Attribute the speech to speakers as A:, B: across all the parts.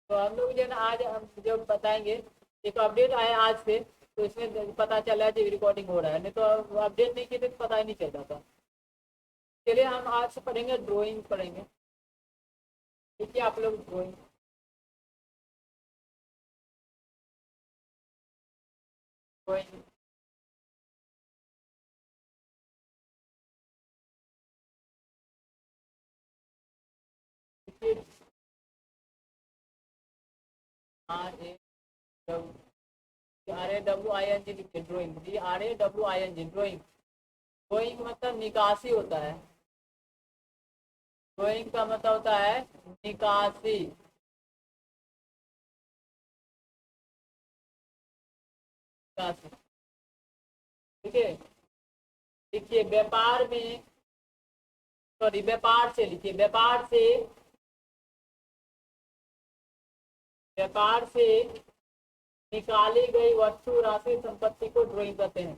A: तो हम लोग जो है ना आज हम जो बताएंगे, एक अपडेट आया आज से, तो इसमें पता चला कि रिकॉर्डिंग हो रहा है, नहीं तो अपडेट नहीं किए थे तो पता ही नहीं चलता था। चलिए हम आज से पढ़ेंगे, ड्राइंग पढ़ेंगे। ठीक है, आप लोग drawing drawing R A RAWING लिखिए, ड्राइंग, DRAWING, ड्राइंग। ड्राइंग मतलब निकासी होता है। ड्राइंग का मतलब होता है निकासी। निकासी। ठीक है। लिखिए व्यापार में, सॉरी व्यापार से लिखिए, व्यापार से निकाली गई वस्तु राशि संपत्ति को ड्राइंग कहते हैं।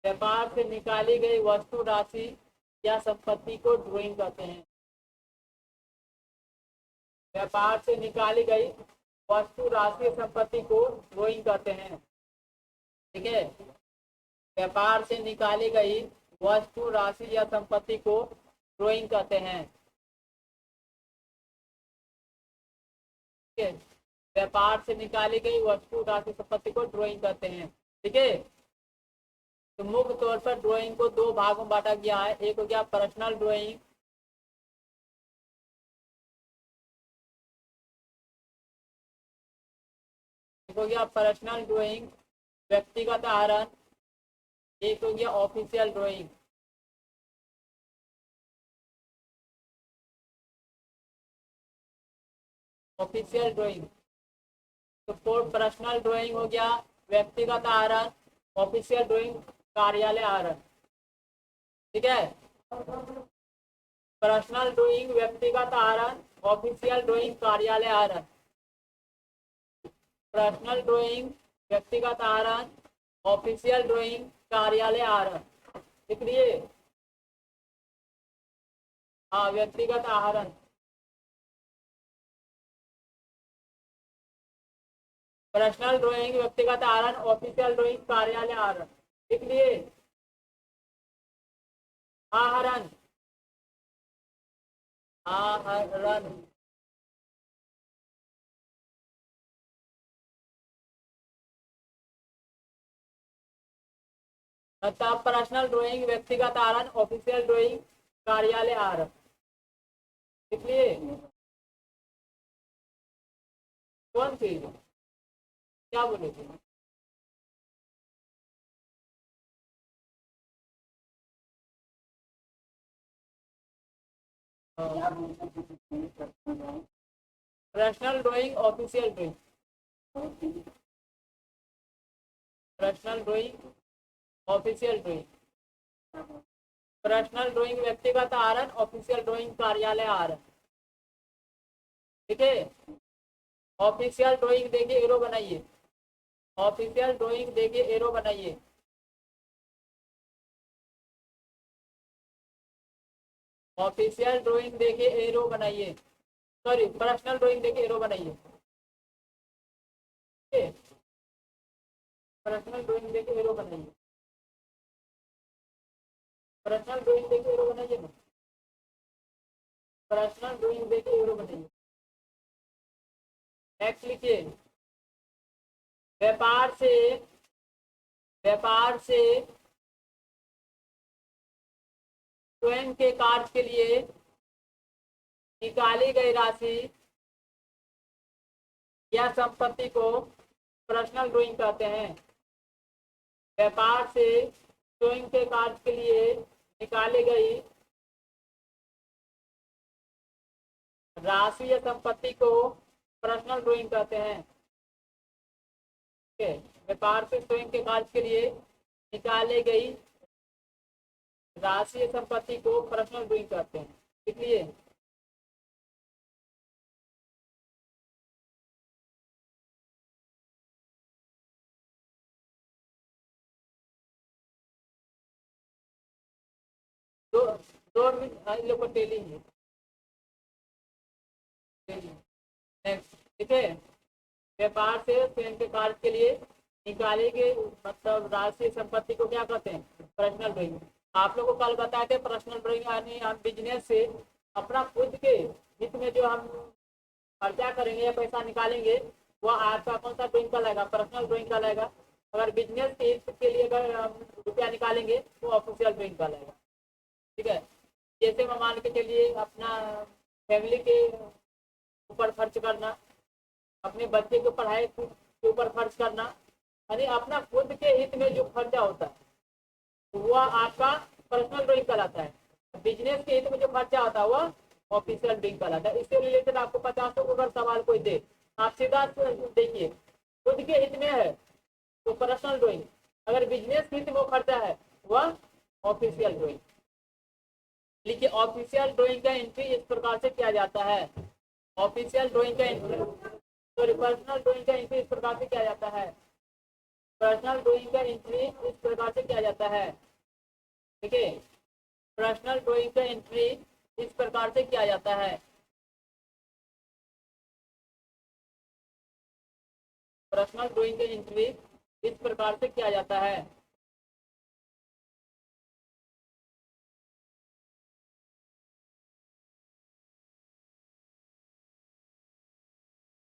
A: व्यापार से निकाली गई वस्तु राशि या संपत्ति को ड्राइंग कहते हैं। व्यापार से निकाली गई वस्तु राशि या संपत्ति को ड्राइंग कहते हैं। ठीक है। व्यापार से निकाली गई वस्तु राशि या संपत्ति को ड्राइंग कहते हैं। ठीक है। व्यापार से निकाली गई वस्तु राशि संपत्ति को ड्राइंग कहते हैं। ठीक है। तो मुख्य तौर पर ड्राइंग को दो भागों में बांटा गया है। एक हो गया पर्सनल ड्राइंग, एक हो गया पर्सनल ड्राइंग व्यक्तिगत आहरण, एक हो गया ऑफिशियल ड्राइंग। ऑफिशियल ड्राइंग, तो पर्सनल ड्राइंग हो गया व्यक्तिगत आहरण, ऑफिशियल ड्राइंग कार्यालय आहरण। ठीक है। पर्सनल ड्राइंग व्यक्तिगत आहरण, ऑफिशियल ड्राइंग कार्यालय आहरण। पर्सनल ड्राइंग व्यक्तिगत आहरण, ऑफिशियल ड्राइंग कार्यालय आहरण। लिख लिए। हाँ, व्यक्तिगत आहरण। पर्सनल ड्राइंग व्यक्तिगत आहरण, ऑफिशियल ड्राइंग कार्यालय आहरण। लिख लिए। आहरण। आहरण। मतलब पर्सनल ड्राइंग व्यक्तिगत आहरण, ऑफिशियल ड्राइंग कार्यालय आहरण। लिख लिए। कौन चीज, क्या बोले थे? Personal drawing, official drawing. Personal drawing, official drawing. Personal drawing व्यक्तिगत आहरण, ऑफिशियल ड्राइंग कार्यालय आहरण। ठीक है। ऑफिशियल ड्राइंग देखिए एरो बनाइए। ऑफिशियल ड्राइंग देखिए एरो बनाइए। ऑफिशियल ड्राइंग देखिए एरो बनाइए। सॉरी, पर्सनल ड्राइंग देखिए एरो बनाइए। पर्सनल ड्राइंग देखिए एरो बनाइए। पर्सनल ड्राइंग देखिए एरो बनाइए ना। पर्सनल ड्राइंग देखिए एरो बनाइए। नेक्स्ट लिखिए। व्यापार से, व्यापार से स्वयं के कार्य के लिए निकाली गई राशि या संपत्ति को पर्सनल ड्राइंग कहते हैं। व्यापार से स्वयं के कार्य के लिए निकाली गई राशि या संपत्ति को पर्सनल ड्राइंग कहते हैं। ठीक है। व्यापार से स्वयं के कार्य के लिए निकाली गई राशि या संपत्ति को पर्सनल ड्राइंग कहते हैं। इसलिए दो 2 मिनट इन लोग को टेलिंग है। नेक्स्ट, ठीक है। व्यापार से स्वयं के कार्य के लिए निकाले गए मतलब राशि संपत्ति को क्या कहते हैं? Personal drawing. आप लोगों को कल बताए थे पर्सनल ड्राइंग यानी हम बिजनेस से अपना खुद के हित में जो हम खर्चा करेंगे या पैसा निकालेंगे वो आपका कौन सा ड्राइंग का लगेगा? पर्सनल ड्राइंग का लगेगा। अगर बिजनेस के हित के लिए अगर हम रुपया निकालेंगे तो ऑफिशियल ड्राइंग का लगेगा, ठीक है। जैसे मैं मान के चलिए अपना फैमिली के ऊपर खर्च करना, अपने बच्चे की पढ़ाई के ऊपर खर्च करना, यानी अपना खुद के हित में जो खर्चा होता है वह आपका पर्सनल ड्राइंग कहलाता है। बिजनेस के हित में जो खर्चा होता है वह ऑफिशियल ड्राइंग कहलाता है। इससे रिलेटेड आपको 50 को अगर सवाल कोई दे, आप सीधा देखिए खुद के हित में है तो पर्सनल ड्राइंग, अगर बिजनेस के हित में खर्चा है वह ऑफिशियल ड्राइंग। लिखिए ऑफिशियल ड्राइंग का एंट्री इस प्रकार से किया जाता है। ऑफिशियल ड्राइंग का एंट्री, सॉरी पर्सनल ड्राइंग का एंट्री इस प्रकार से किया जाता है। पर्सनल ड्राइंग का एंट्री इस प्रकार से किया जाता है, ठीक है। पर्सनल ड्राइंग का एंट्री इस प्रकार से किया जाता है। पर्सनल ड्राइंग का एंट्री इस प्रकार से किया जाता है।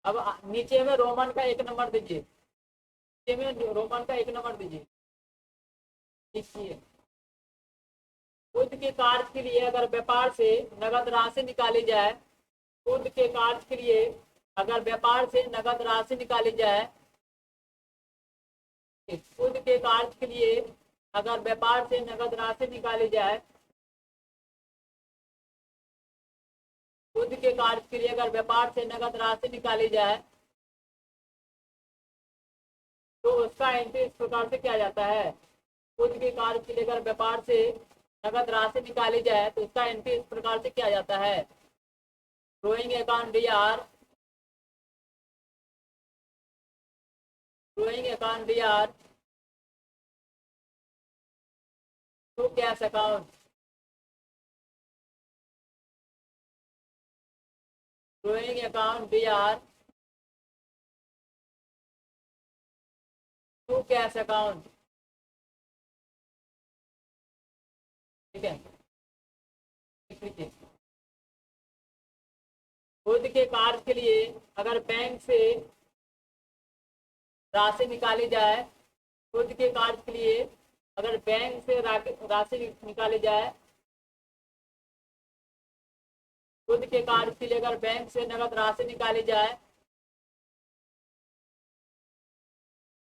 A: अब नीचे में रोमन का 1 नंबर दीजिए, नीचे में रोमन का 1 नंबर दीजिए। लिखिए खुद के कार्य के लिए अगर व्यापार से नगद राशि निकाली जाए, खुद के कार्य के लिए अगर व्यापार से नगद राशि निकाली जाए, खुद के कार्य के लिए अगर व्यापार से नगद राशि निकाली जाए, खुद के कार्य के लिए अगर व्यापार से नगद राशि निकाली जाए तो उसका एंट्री इस प्रकार से किया जाता है। खुद के कार्य के लिए अगर व्यापार से नगद राशि निकाली जाए तो उसका एंट्री इस प्रकार से किया जाता है। Drawing account D R, drawing account D R to cash account, drawing account D R to cash account, ठीक है। खुद के कार्य के लिए अगर बैंक से राशि निकाली जाए, खुद के कार्य के लिए अगर बैंक से राशि निकाली जाए, खुद के कार्य के लिए अगर बैंक से नगद राशि निकाली जाए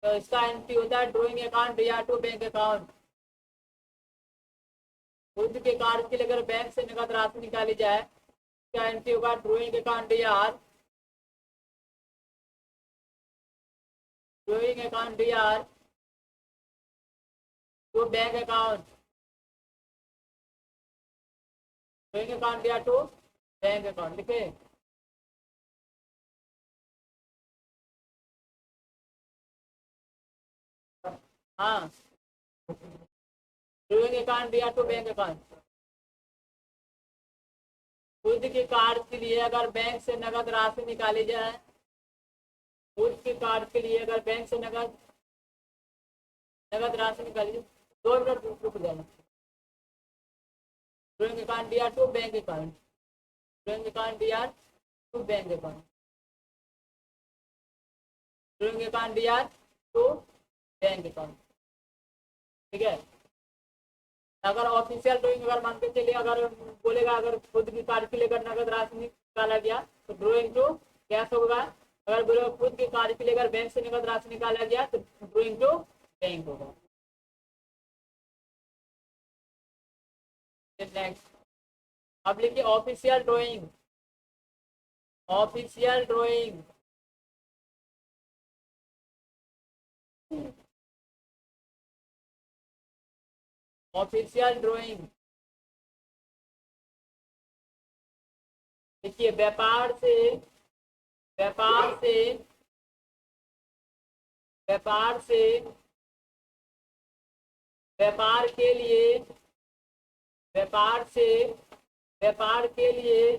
A: तो इसका एंट्री होता है ड्रॉइंग अकाउंट या टू बैंक अकाउंट। खुद के कार्य के लिए अगर बैंक से नगद राशि निकाली जाए इसका एंट्री होगा drawing account D R, drawing account D R to bank account, drawing account D R to bank account, लिखे। हाँ, drawing account D R to bank account. खुद के कार्य के लिए अगर बैंक से नगद राशि निकाली जाए, खुद के कार्य के लिए अगर बैंक से नगद राशि निकाली जाए, 2 मिनट रुक जाना। Drawing account D R to bank account, drawing account D R to bank account, drawing account D R to bank account, ठीक है। अगर ऑफिशियल ड्राइंग अगर मान के चलिए अगर बोलेगा अगर खुद की कार्य के लिए अगर नगद राशि निकाला गया तो ड्राइंग टू कैश होगा। अगर बोलेगा खुद के कार्य के लिए अगर बैंक से नगद राशि निकाला गया तो ड्राइंग टू बैंक होगा। नेक्स्ट, अब लिखिए official drawing, official drawing, official drawing. देखिए व्यापार से, व्यापार से, व्यापार से, व्यापार के लिए, व्यापार से, व्यापार के लिए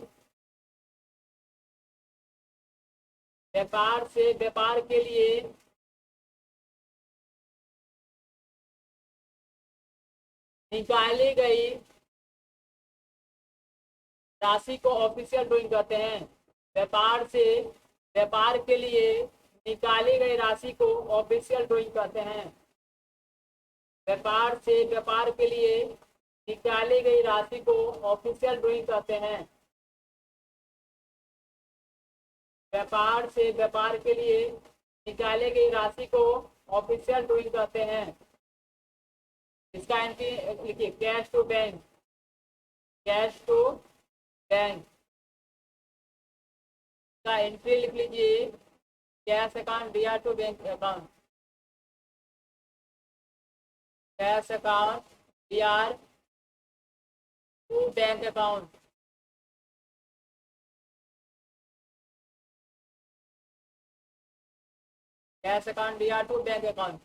A: व्यापार से व्यापार के लिए निकाली गई राशि को ऑफिशियल ड्रॉइंग कहते हैं। व्यापार से व्यापार के लिए निकाली गई राशि को ऑफिशियल ड्रॉइंग कहते हैं। व्यापार से व्यापार के लिए निकाली गई राशि को ऑफिशियल ड्रॉइंग कहते हैं। व्यापार से व्यापार के लिए निकाली गई राशि को ऑफिशियल ड्रॉइंग कहते हैं। इसका एंट्री लिखिए, cash to bank, cash to bank का एंट्री लिख लीजिए, कैश अकाउंट दिया to bank account, cash account दिया to bank account. Cash account दिया टू बैंक अकाउंट।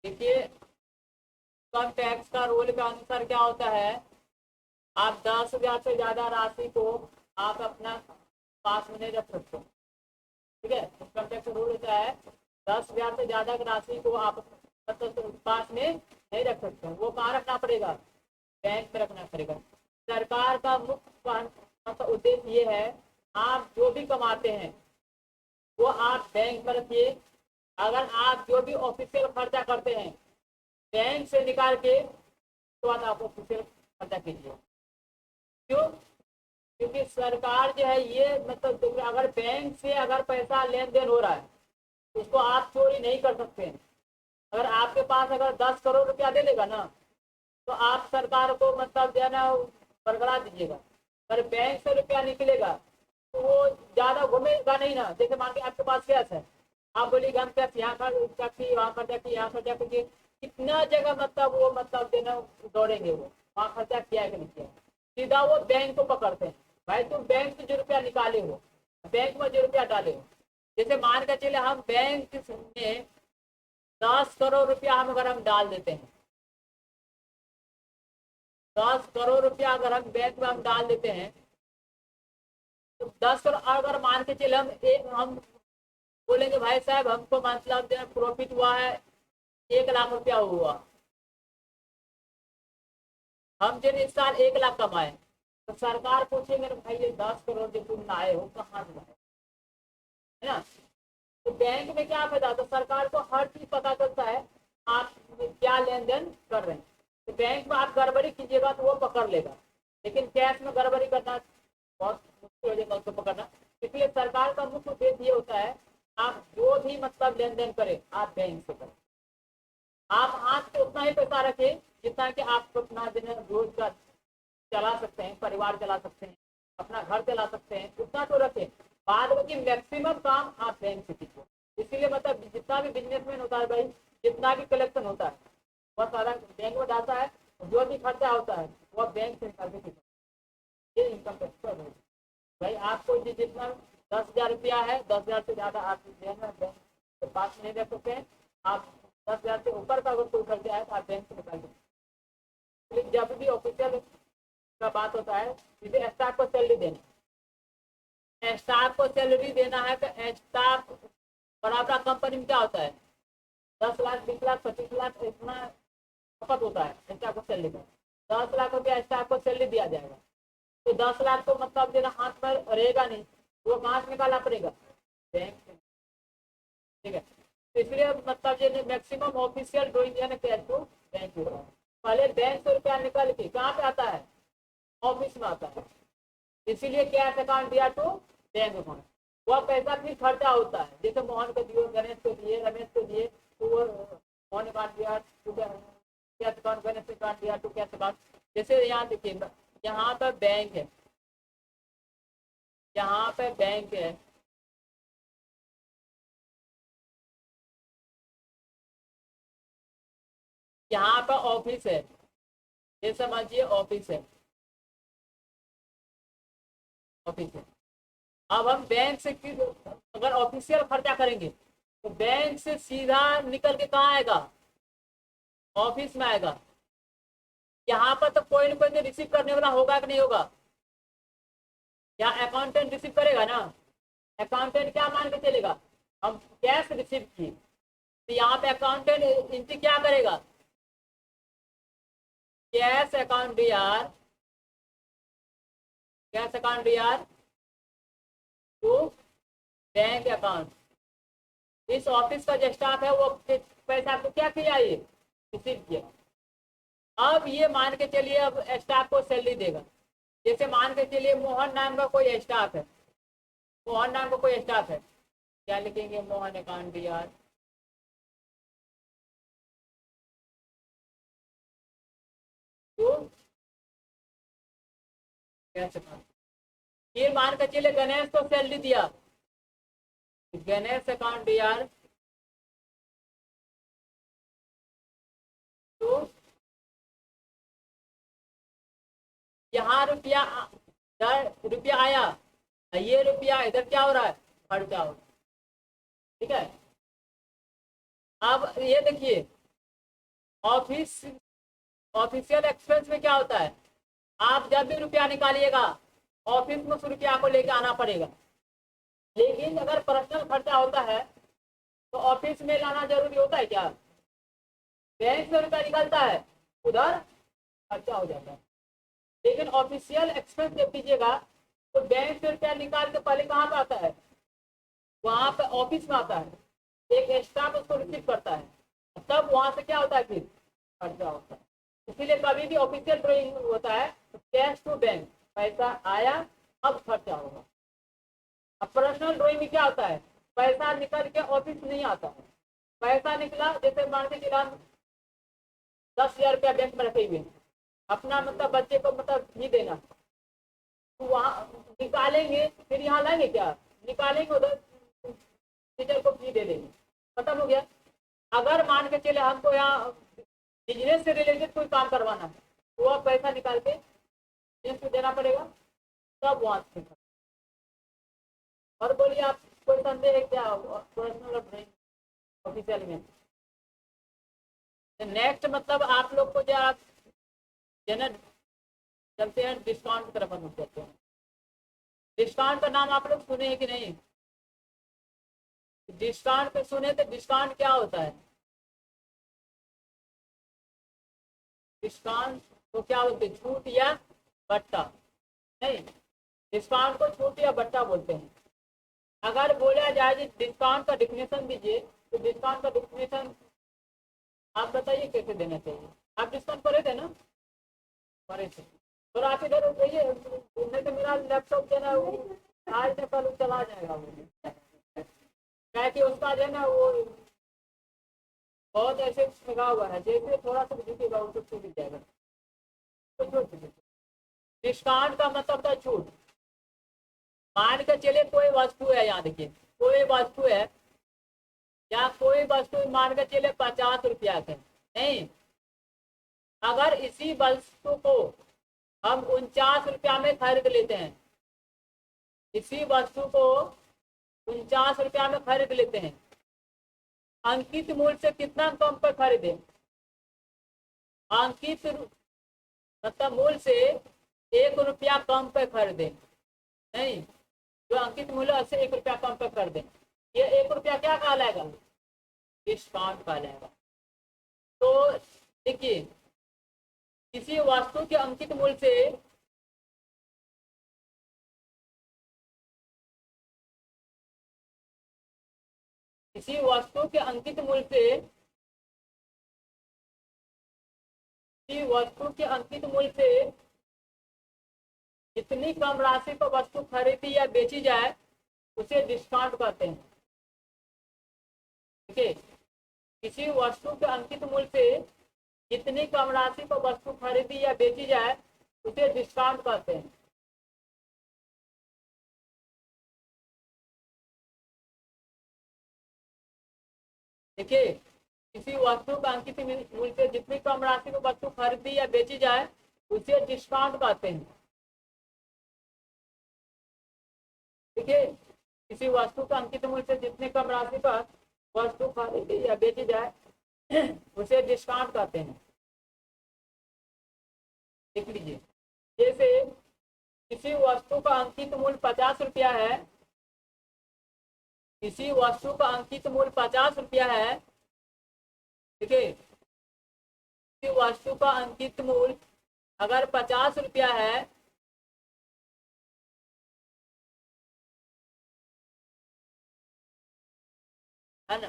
A: देखिए, इनकम टैक्स का रूल के अनुसार क्या होता है, आप 10,000 से ज्यादा राशि को आप अपना पास में नहीं रख सकते। ठीक है, इनकम टैक्स रूल होता है 10,000 से ज्यादा की राशि को आप पास में नहीं रख सकते। वो कहाँ रखना पड़ेगा, बैंक में रखना पड़ेगा। सरकार का मुख्य उद्देश्य ये है, आप जो भी कमाते हैं वो आप बैंक में रखिए। अगर आप जो भी ऑफिशियल खर्चा करते हैं बैंक से निकाल के तो आप ऑफिशियल खर्चा कीजिए। क्यों, क्योंकि सरकार जो है ये मतलब अगर बैंक से अगर पैसा लेन देन हो रहा है उसको आप चोरी नहीं कर सकते हैं। अगर आपके पास अगर 10 करोड़ रुपया दे देगा ना तो आप सरकार को मतलब जो है ना बरगला दीजिएगा। अगर बैंक से रुपया निकलेगा तो वो ज्यादा घूमेगा नहीं ना। जैसे मान के आपके पास कैश है, आप बोलिए हम कैश यहाँ खर्चा की, वहाँ खर्चा की, यहाँ खर्चा कीजिए, कितना जगह मतलब वो मतलब देना दौड़ेंगे, वो वहाँ खर्चा किया है कि नहीं किया। सीधा वो बैंक को पकड़ते हैं, भाई तुम बैंक से जो रुपया निकाले हो, बैंक में जो रुपया डाले हो। जैसे मान कर चले हम बैंक में 10 करोड़ रुपया हम अगर हम डाल देते हैं, 10 करोड़ रुपया अगर हम बैंक में हम डाल देते हैं तो 10 करोड़ अगर मान के चले हम बोलेंगे भाई साहब हमको मतलब प्रॉफिट हुआ है 1 लाख रुपया हुआ, हम जिन इस साल 1 लाख कमाए, तो सरकार पूछेंगे भाई ये 10 करोड़ जो तुम लाए हो कहाँ से लाए, है ना। तो बैंक में क्या फायदा, तो सरकार को हर चीज पता चलता है आप क्या लेन देन कर रहे हैं। तो बैंक में आप गड़बड़ी कीजिएगा तो वो पकड़ लेगा, लेकिन कैश में गड़बड़ी करना बहुत मुश्किल हो जाएगा उसको पकड़ना। इसलिए सरकार का मुख्य उद्देश्य ये होता है आप जो भी मतलब लेन देन करें आप बैंक से करें। आप हाथ से उतना ही पैसा रखें जितना कि आप अपना दिन रोज का चला सकते हैं, परिवार चला सकते हैं, अपना घर चला सकते हैं, उतना तो रखें। बाद में कि मैक्सिमम काम आप बैंक से कीजिए। इसीलिए मतलब जितना भी बिजनेसमैन होता है भाई, जितना भी कलेक्शन होता है वह सारा बैंक में डालता है, जो भी खर्चा होता है वह बैंक से निकाल के कीजिए। ये इनकम टैक्स का रूल। भाई आपको जितना 10,000 रुपया है, 10,000 से ज्यादा आप बैंक के पास नहीं रख सकते हैं। आप 10,000 से ऊपर का अगर कोई खर्चा है तो आप बैंक से निकाल दीजिए। जब भी ऑफिशियल का बात होता है सीधे स्टाफ को सैलरी देना, स्टाफ को सैलरी देना है तो स्टाफ बराबर कंपनी में क्या होता है 10 लाख 20 लाख 25 लाख इतना खपत होता है स्टाफ को सैलरी का। 10 लाख रुपया स्टाफ को सैलरी दिया जाएगा तो 10 लाख तो मतलब देना हाथ पर रहेगा नहीं, वो कहाँ से निकालना पड़ेगा, बैंक से। ठीक है, तो इसलिए मतलब ये मैक्सिमम ऑफिशियल ड्रॉइंग है ना कैश टू बैंक हो रहा है। पहले बैंक से रुपया निकल के कहाँ पे आता है, ऑफिस में आता है। इसीलिए कैश अकाउंट दिया टू बैंक अकाउंट। वह पैसा फिर खर्चा होता है, जैसे मोहन को दिए, गणेश को दिए, रमेश को दिए, तो वो मोहन अकाउंट दिया to cash account, Ganesh account दिया टू कैश अकाउंट। जैसे यहाँ देखिए, यहाँ पर बैंक है, यहाँ पे बैंक है, यहाँ पर ऑफिस है, ये समझिए ऑफिस है, ऑफिस है। अब हम बैंक से अगर ऑफिशियल खर्चा करेंगे तो बैंक से सीधा निकल के कहाँ आएगा, ऑफिस में आएगा। यहाँ पर तो कोई ना कोई तो रिसीव करने वाला होगा कि नहीं होगा, यहाँ अकाउंटेंट रिसीव करेगा ना। अकाउंटेंट क्या मान के चलेगा, हम कैश रिसीव की, तो यहाँ पे अकाउंटेंट एंट्री क्या करेगा, cash account D R, cash account D R to bank account. इस ऑफिस का जो स्टाफ है वो पैसा आपको क्या किया, ये रिसीव किया। अब ये मान के चलिए अब स्टाफ को सैलरी देगा। जैसे मान के चलिए मोहन नाम का कोई स्टाफ है, मोहन नाम का कोई स्टाफ है, क्या लिखेंगे, Mohan account D R to cash account. ये मान के चलिए गणेश को सैलरी दिया, Ganesh account D R to, यहाँ रुपया रुपया आया, ये रुपया इधर क्या हो रहा है, खर्चा हो रहा है। ठीक है, अब ये देखिए ऑफिस ऑफिशियल एक्सपेंस में क्या होता है, आप जब भी रुपया निकालिएगा ऑफिस में उस रुपया को लेके आना पड़ेगा। लेकिन अगर पर्सनल खर्चा होता है तो ऑफिस में लाना जरूरी होता है क्या, बैंक से रुपया निकलता है उधर खर्चा हो जाता है। लेकिन ऑफिशियल एक्सपेंस जब कीजिएगा तो बैंक से रुपया निकाल के पहले कहाँ पे आता है, वहां पे ऑफिस में आता है, एक स्टाफ उसको रिसीव करता है, तब वहां से क्या होता है, फिर खर्चा होता है। इसीलिए कभी भी ऑफिशियल ड्रॉइंग होता है तो कैश टू बैंक, पैसा आया अब खर्चा होगा। अब पर्सनल ड्रॉइंग में क्या होता है, पैसा निकल के ऑफिस नहीं आता है, पैसा निकला जैसे मान के चला 10,000 रुपया बैंक में रखे हुए, अपना मतलब बच्चे को मतलब फी देना, तो वहाँ निकालेंगे फिर यहाँ लाएंगे क्या, निकालेंगे उधर टीचर को फी दे देंगे, खत्म हो गया। अगर मान के चले हमको यहाँ बिजनेस से रिलेटेड कोई काम करवाना है तो वह पैसा निकाल के बिजनेस को देना पड़ेगा, तब वहाँ से। और बोलिए आप कोई संदेह है क्या पर्सनल ऑफिशियल में। नेक्स्ट मतलब आप लोग को जो आप चलते हैं डिस्काउंट की तरफ हम चलते हैं। डिस्काउंट का नाम आप लोग सुने हैं कि नहीं, डिस्काउंट पे सुने तो डिस्काउंट क्या होता है, डिस्काउंट तो क्या बोलते हैं, छूट या बट्टा, नहीं डिस्काउंट को छूट या बट्टा बोलते हैं। अगर बोला जाए डिस्काउंट का डिफिनेशन दीजिए तो डिस्काउंट का डिफिनेशन आप बताइए कैसे देना चाहिए। आप डिस्काउंट करे थे ना, करे थे, और आप इधर उठाइए, नहीं तो मेरा लैपटॉप जो ना आज न कल चला जाएगा वो, क्या कि उसका जो है ना वो बहुत ऐसे लगा हुआ है, जैसे थोड़ा सा झुकेगा उसको छूट जाएगा, तो छूट। डिस्काउंट का मतलब था छूट। मान के चलिए कोई वस्तु है, यहाँ देखिए कोई वस्तु है, या कोई वस्तु मान के चलिए 50 रुपया के, नहीं, अगर इसी वस्तु को हम 49 रुपया में खरीद लेते हैं, इसी वस्तु को 49 रुपया में खरीद लेते हैं, अंकित मूल्य से कितना कम पर खरीदे, अंकित मतलब मूल्य से 1 रुपया कम पर खरीदे, नहीं जो अंकित मूल्य से 1 रुपया कम पर कर दें, ये 1 रुपया क्या कहलाएगा, डिस्काउंट कहलाएगा। तो देखिए किसी वस्तु के अंकित मूल्य से किसी वस्तु के अंकित मूल्य से किसी वस्तु के अंकित मूल्य से जितनी कम राशि पर वस्तु खरीदी या बेची जाए उसे डिस्काउंट कहते हैं। ठीक है, किसी वस्तु के अंकित मूल्य से जितनी कम राशि पर वस्तु खरीदी या बेची जाए उसे डिस्काउंट कहते हैं। देखिए किसी वस्तु का अंकित मूल्य से जितनी कम राशि पर वस्तु खरीदी या बेची जाए उसे डिस्काउंट कहते हैं। ठीक है। किसी वस्तु का अंकित मूल्य से जितने कम राशि पर वस्तु खरीदी या बेची जाए उसे डिस्काउंट कहते हैं। देख लीजिए, जैसे किसी वस्तु का अंकित मूल्य 50 रुपया है, किसी वस्तु का अंकित मूल्य 50 रुपया है, ठीक है, किसी वस्तु का अंकित मूल्य अगर 50 रुपया है ना,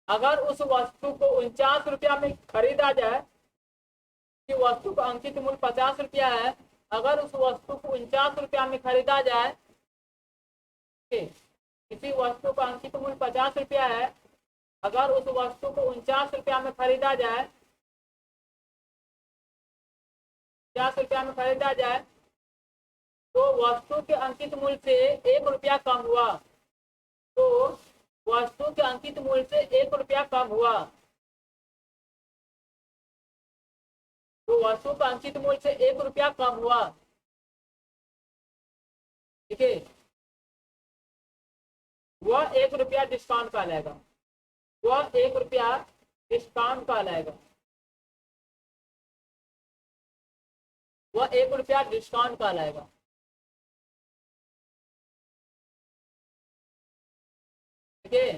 A: अगर उस वस्तु को 49 रुपया में खरीदा जाए, कि वस्तु का अंकित मूल्य 50 रुपया है, अगर उस वस्तु को 49 रुपया में खरीदा जाए, किसी वस्तु का अंकित मूल्य 50 रुपया है, अगर उस वस्तु को 49 रुपया में खरीदा जाए, 50 रुपया में खरीदा जाए, तो वस्तु के अंकित मूल्य से 1 रुपया कम हुआ, तो वस्तु के अंकित मूल्य से 1 रुपया कम हुआ, तो वस्तु का अंकित मूल्य से 1 रुपया कम हुआ, ठीक है, वह 1 रुपया डिस्काउंट का लाएगा, वह 1 रुपया डिस्काउंट का लाएगा, वह 1 रुपया डिस्काउंट का लाएगा। ठीक है,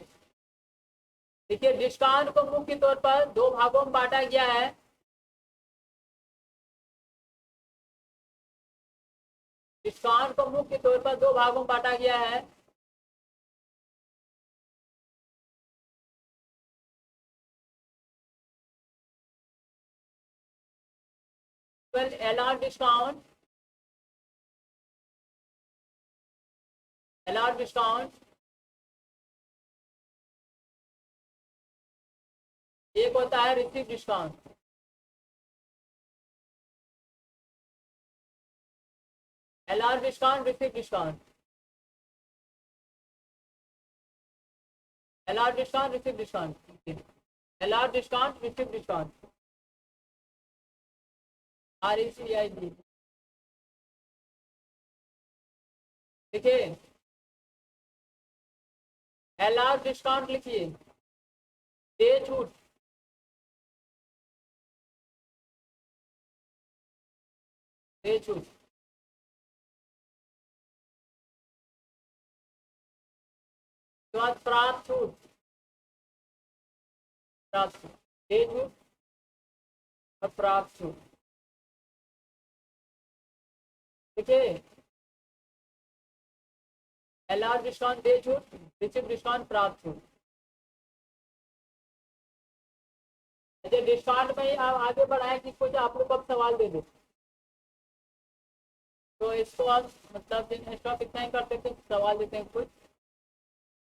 A: देखिए डिस्काउंट को मुख्य तौर पर 2 भागों में बांटा गया है। डिस्काउंट को मुख्य तौर पर 2 भागों में बांटा गया है। अलाउड डिस्काउंट, अलाउड डिस्काउंट, एक होता है receive discount. Allowed discount, receive discount, allowed discount, receive discount, allowed discount, receive discount, RECID। देखिए अलाउड डिस्काउंट लिखिए, दे छूट, दे छूट, प्राप्त छूट, प्राप्त छूट, दे छूट और प्राप्त छूट। ठीक है, अलाउड डिस्काउंट, दे छूट, रिसीव डिस्काउंट, प्राप्त छूट। अच्छा, डिस्काउंट में आप आगे बढ़ाए कि कुछ आप लोग अब सवाल दे दो, तो इसको आप मतलब स्टॉप इतना ही करते थे, सवाल देते हैं कुछ।